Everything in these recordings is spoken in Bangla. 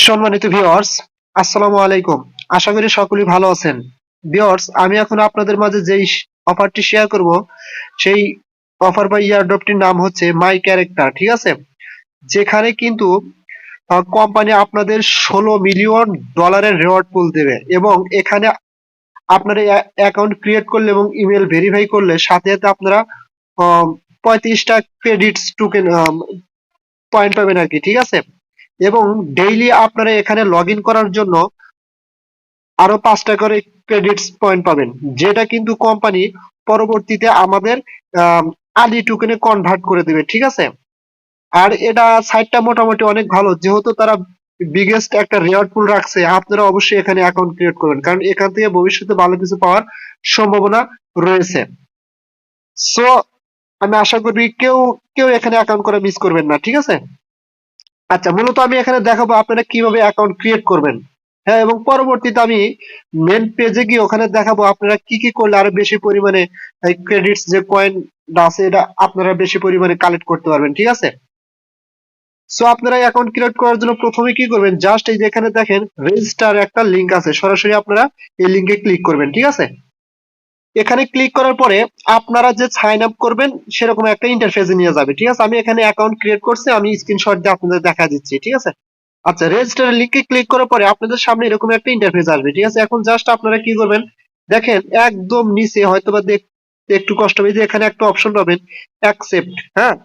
সম্মানিত ভিউয়ার্স, আসসালামু আলাইকুম। আশা করি সকলেই ভালো আছেন। ভিউয়ার্স, আমি এখন আপনাদের মাঝে যেই অফারটি শেয়ার করব, সেই অফার বা ইয়ারড্রপটির নাম হচ্ছে মাই ক্যারেক্টার। ঠিক আছে? যেখানে কিন্তু কোম্পানি আপনাদের $16 মিলিয়ন রিওয়ার্ড পুল দেবে এবং এখানে আপনার অ্যাকাউন্ট ক্রিয়েট করলে এবং ইমেল ভেরিফাই করলে সাথে সাথে আপনারা 35টা ক্রেডিটস টোকেন পয়েন্ট পাবেন আর কি। ঠিক আছে? এবং ডেইলি আপনারা এখানে লগ ইন করার জন্য আরো 5টা করে ক্রেডিটস পয়েন্ট পাবেন, যেটা কিন্তু কোম্পানি পরবর্তীতে আমাদের আদি টোকেনে কনভার্ট করে দিবে। ঠিক আছে? আর এটা সাইটটা মোটামুটি অনেক ভালো, যেহেতু তারা বিগেস্ট একটা রিওয়ার্ড পুল রাখছে। আপনারা অবশ্যই এখানে অ্যাকাউন্ট ক্রিয়েট করবেন, কারণ এখান থেকে ভবিষ্যতে ভালো কিছু পাওয়ার সম্ভাবনা রয়েছে। সো আমি আশা করি কেউ কেউ এখানে অ্যাকাউন্ট করে মিস করবেন না। ঠিক আছে? আচ্ছা, মূলত আমি এখানে দেখাবো আপনারা কিভাবে অ্যাকাউন্ট ক্রিয়েট করবেন। হ্যাঁ, এবং পরবর্তীতে আমি মেন পেজে গিয়ে ওখানে দেখাবো আপনারা কি কি করলে আরো বেশি পরিমাণে ক্রেডিটস যে কয়েন আছে এটা আপনারা বেশি পরিমাণে কালেক্ট করতে পারবেন। ঠিক আছে? সো আপনারা অ্যাকাউন্ট ক্রিয়েট করার জন্য প্রথমে কি করবেন, জাস্ট এই যে এখানে দেখেন রেজিস্টার একটা লিংক আছে, সরাসরি আপনারা এই লিংকে ক্লিক করবেন। ঠিক আছে? এখানে ক্লিক করার পরে আপনারা যে সাইন আপ করবেন সেরকম একটা ইন্টারফেসে নিয়ে যাবে। ঠিক আছে? আমি এখানে অ্যাকাউন্ট ক্রিয়েট করছি, আমি স্ক্রিনশট দিয়ে আপনাদের দেখা দিচ্ছি। ঠিক আছে? আচ্ছা, রেজিস্টার লিংকে ক্লিক করার পরে আপনাদের সামনে এরকম একটা ইন্টারফেস আসবে। ঠিক আছে? এখন জাস্ট আপনারা কি করবেন, দেখেন একদম নিচে হয়তোবা দেখতে একটু কষ্ট হবে, যে এখানে একটা অপশন পাবেন অ্যাকসেপ্ট। হ্যাঁ,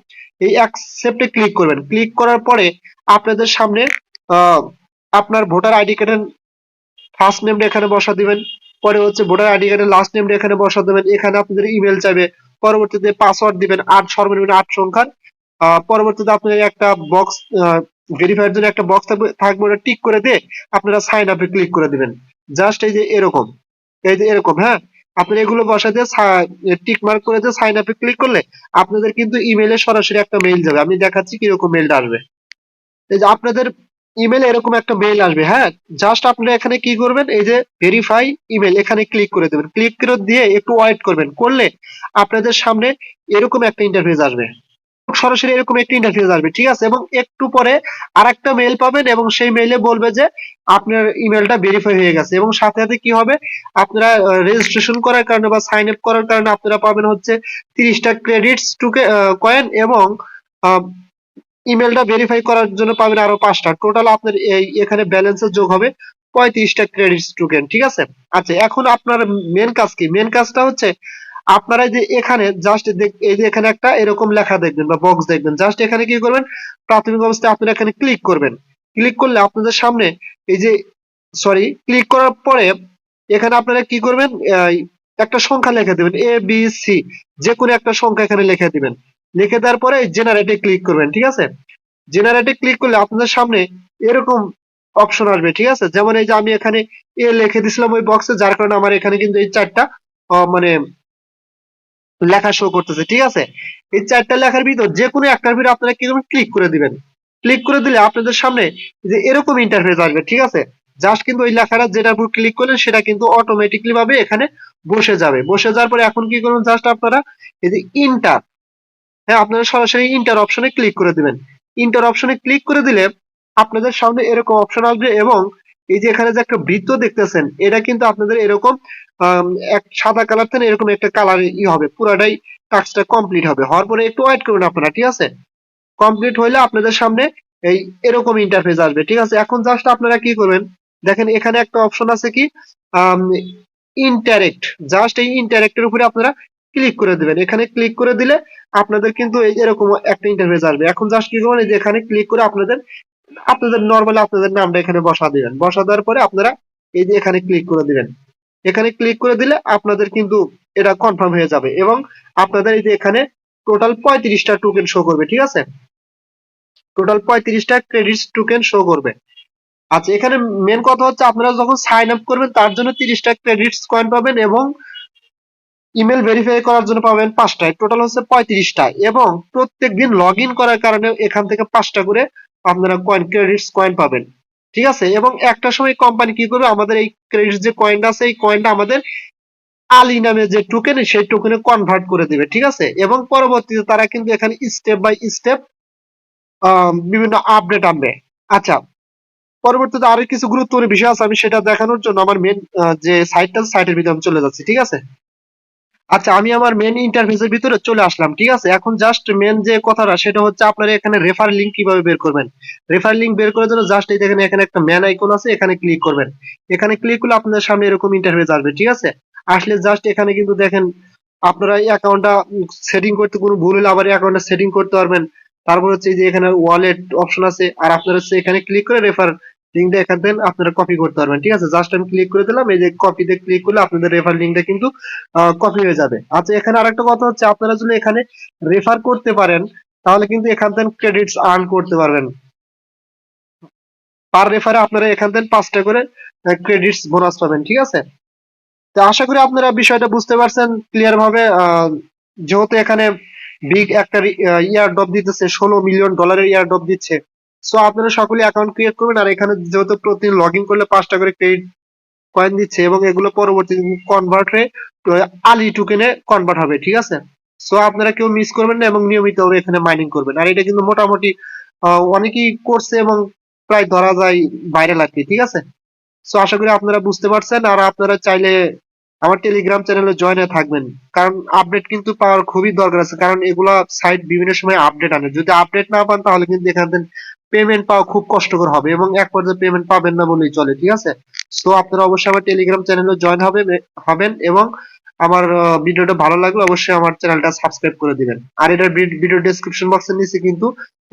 এই অ্যাকসেপ্টে ক্লিক করবেন। ক্লিক করার পরে আপনাদের সামনে আহ, আপনার ভোটার আইডি কার্ডের ফার্স্ট নেমটা এখানে বসা দিবেন, পরে হচ্ছে ভোটার আইডি কার্ডের লাস্ট নেমটা এখানে বসা দেবেন, এখানে আপনাদের ইমেল চাইবে, পরবর্তীতে পাসওয়ার্ড দিবেন সর্বনিম্ন 8 সংখ্যার। পরবর্তীতে আপনার একটা বক্স ভেরিফাইয়ের জন্য একটা বক্স থাকবে, ওটা টিক করে দিয়ে আপনারা সাইন আপে ক্লিক করে দিবেন। জাস্ট এই যে এরকম, এই যে এরকম। হ্যাঁ, আপনারা এগুলো বসা দিয়ে টিক মার্ক করে দিয়ে সাইন আপে ক্লিক করলে আপনাদের কিন্তু ইমেলে সরাসরি একটা মেইল যাবে। আমি দেখাচ্ছি কিরকম মেইলটা আসবে। এই যে আপনাদের ইমেলে এরকম একটা মেইল আসবে। হ্যাঁ, জাস্ট আপনারা এখানে কি করবেন, এই যে ভেরিফাই ইমেল এখানে ক্লিক করে দেবেন। ক্লিক করে দিয়ে একটু ওয়েট করবেন, করলে আপনাদের সামনে এরকম একটা ইন্টারফেস আসবে, সরাসরি এরকম একটা ইন্টারফেস আসবে। ঠিক আছে? এবং একটু পরে আরেকটা মেইল পাবেন এবং সেই মেইলে বলবে যে আপনার ইমেলটা ভেরিফাই হয়ে গেছে, এবং সাথে সাথে কি হবে, আপনারা রেজিস্ট্রেশন করার কারণে বা সাইন আপ করার কারণে আপনারা পাবেন হচ্ছে 30টা ক্রেডিটস টুকে কয়েন, এবং ইমেলটা ভেরিফাই করার জন্য পাবেন আরো 5টা। টোটাল আপনার এই এখানে ব্যালেন্সে যোগ হবে 35টা ক্রেডিটস টোকেন। ঠিক আছে? আচ্ছা, এখন আপনার মেন কাজ কি? মেন কাজটা হচ্ছে আপনারা যে এখানে জাস্ট এই যে এখানে একটা এরকম লেখা দেখবেন বা বক্স দেখবেন, জাস্ট এখানে কি করবেন, প্রাথমিক অবস্থায় আপনারা এখানে ক্লিক করবেন। ক্লিক করলে আপনাদের সামনে এই যে ক্লিক করার পরে এখানে আপনারা কি করবেন, একটা সংখ্যা লিখে দেবেন, ABC, যে কোনো একটা সংখ্যা এখানে লিখে দিবেন। লিখে দেওয়ার পরে জেনারেটে ক্লিক করবেন। ঠিক আছে? জেনারেটে ক্লিক করলে আপনাদের সামনে এরকম অপশন আসবে। ঠিক আছে? যেমন এই যে আমি এখানে লিখে দিছিলাম ওই বক্সে, যার কারণে আমার এখানে কিন্তু এই 4টা মানে লেখা শো করতেছে। ঠিক আছে? এই 4টা লেখার ভিতর যে কোনো একটার ভিতরে আপনারা কি করবেন, ক্লিক করে দিবেন। ক্লিক করে দিলে আপনাদের সামনে যে এরকম ইন্টারফেস আসবে। ঠিক আছে? জাস্ট কিন্তু ওই লেখাটা যেটার উপর ক্লিক করলেন সেটা কিন্তু অটোমেটিকলি ভাবে এখানে বসে যাবে। বসে যাওয়ার পরে এখন কি করবেন, জাস্ট আপনারা এই যে ইন্টার, হ্যাঁ, আপনারা সরাসরি ইন্টার অপশনে ক্লিক করে দিবেন। ইন্টার অপশনে ক্লিক করে দিলে আপনাদের সামনে এরকম অপশন আসবে, এবং এই যে এখানে যে একটা বৃত্ত দেখতেছেন, এটা কিন্তু আপনাদের এরকম এক সাদা কালার থেকে এরকম একটা কালার হবে, পুরাটাই টাস্কটা কমপ্লিট হবে। হওয়ার পরে একটু ওয়েট করুন আপনারা। ঠিক আছে? কমপ্লিট হইলে আপনাদের সামনে এই এরকম ইন্টারফেস আসবে। ঠিক আছে? এখন জাস্ট আপনারা কি করবেন, দেখেন এখানে একটা অপশন আছে কি, ইন্টারেক্ট। জাস্ট এই ইন্টারেক্টের উপরে আপনারা ক্লিক করে দিবেন। এখানে ক্লিক করে দিলে আপনাদের কিন্তু এই এরকম একটা ইন্টারফেস আসবে। এখন জাস্ট কি করবেন, এই যে এখানে ক্লিক করে আপনাদের আপনাদের নরমালি আপনাদের নামটা এখানে বসা দিবেন। বসা দেওয়ার পরে আপনারা এই যে এখানে ক্লিক করে দিবেন। এখানে ক্লিক করে দিলে আপনাদের কিন্তু এটা কনফার্ম হয়ে যাবে, এবং আপনাদের এই যে এখানে টোটাল 35টা টোকেন শো করবে। ঠিক আছে? টোটাল 35টা ক্রেডিটস টোকেন শো করবে। আচ্ছা, এখানে মেন কথা হচ্ছে আপনারা যখন সাইন আপ করবেন তার জন্য 30টা ক্রেডিটস কয়েন পাবেন, এবং ইমেল ভেরিফাই করার জন্য পাবেন 5টা। টোটাল হচ্ছে 35টা, এবং প্রত্যেক দিন লগ ইন করার কারণে এখান থেকে 5টা করে আপনারা ক্রেডিটস কয়েন পাবেন। ঠিক আছে? এবং একটা সময় কোম্পানি কি করবে, আমাদের এই ক্রেডিটস যে কয়েনটা আছে এই কয়েনটা আমাদের আলী নামে যে টোকেন সেই টোকেনে কনভার্ট করে দিবে। ঠিক আছে? এবং পরবর্তীতে তারা কিন্তু এখানে স্টেপ বাই স্টেপ বিভিন্ন আপডেট আনবে। আচ্ছা, পরবর্তীতে আরো কিছু গুরুত্বপূর্ণ বিষয় আছে, আমি সেটা দেখানোর জন্য আমার মেন যে সাইটটা, সাইটের ভিতরে আমি চলে যাচ্ছি, ঠিক আছে। আচ্ছা, আমি আমার মেন ইন্টারফেসের ভিতরে চলে আসলাম, ঠিক আছে। এখন জাস্ট মেন যে কথাটা সেটা হচ্ছে আপনারা এখানে রেফার লিংক কিভাবে বের করবেন। রেফার লিংক বের করার জন্য জাস্ট এই দেখেন এখানে একটা ম্যান আইকন আছে, এখানে ক্লিক করবেন। এখানে ক্লিক করলে আপনাদের সামনে এরকম ইন্টারফেস আসবে, ঠিক আছে। আসলে জাস্ট এখানে কিন্তু দেখেন আপনারা এই অ্যাকাউন্টটা সেটিং করতে কোনো ভুল হলে আবার অ্যাকাউন্টটা সেটিং করতে পারবেন। তারপর হচ্ছে এই যে এখানে ওয়ালেট অপশন আছে, আর আপনারা হচ্ছে এখানে ক্লিক করে রেফার লিংকটা এখান থেকে আপনারা কপি করতে পারবেন, ঠিক আছে। জাস্ট আমি ক্লিক করে দিলাম, এই যে কপিতে ক্লিক করলে আপনাদের রেফার লিংকটা কিন্তু কপি হয়ে যাবে। আচ্ছা, এখানে আরেকটা কথা হচ্ছে আপনারা যদি এখানে রেফার করতে পারেন তাহলে কিন্তু এখান থেকে ক্রেডিটস আর্ন করতে পারবেন। পার রেফারে আপনারা এখান থেকে 5টা করে ক্রেডিটস বোনাস পাবেন, ঠিক আছে। তো আশা করি আপনারা বিষয়টা বুঝতে পারছেন ক্লিয়ার ভাবে। যেহেতু এখানে বিগ একটা ইয়ার ড্রপ দিতেছে, $16 মিলিয়ন ইয়ার ড্রপ দিচ্ছে। সো আপনারা সকলে অ্যাকাউন্ট ক্রিয়েট করবেন, আর এখানে যেহেতু প্রতিদিন লগ ইন করলে 5টা করে ক্রেডিট কয়েন দিচ্ছে, এবং এগুলো পরবর্তীতে কনভার্ট হয়ে আলি টোকেনে কনভার্ট হবে, ঠিক আছে। সো আপনারা কেউ মিস করবেন না এবং নিয়মিত এখানে মাইনিং করবেন। আর এটা কিন্তু মোটামুটি অনেকেই করছে এবং প্রায় ধরা যায় ভাইরাল আর কি, ঠিক আছে। সো আশা করি আপনারা বুঝতে পারছেন। আর আপনারা চাইলে আমার টেলিগ্রাম চ্যানেলে জয়েন হয়ে থাকবেন, কারণ আপডেট কিন্তু পাওয়ার খুবই দরকার আছে, কারণ এগুলা সাইট বিভিন্ন সময় আপডেট আনে। যদি আপডেট না পান তাহলে কিন্তু এখান থেকে পেমেন্ট পাওয়া খুব কষ্টকর হবে, এবং এক পর্যায়ে পেমেন্ট পাবেন না বলেই চলে, ঠিক আছে। সো আপনারা অবশ্যই আমার টেলিগ্রাম চ্যানেলে জয়েন হবেন, এবং আমার ভিডিওটা ভালো লাগলে অবশ্যই আমার চ্যানেলটা সাবস্ক্রাইব করে দিবেন। আর এটার ভিডিও ডেসক্রিপশন বক্সের নিচে কিন্তু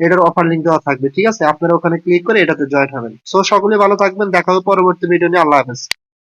এটার অফার লিংক দেওয়া থাকবে, ঠিক আছে। আপনারা ওখানে ক্লিক করে এটাতে জয়েন হবেন। সো সকলে ভালো থাকবেন, দেখা হবে পরবর্তী ভিডিও নিয়ে। আল্লাহ হাফেজ।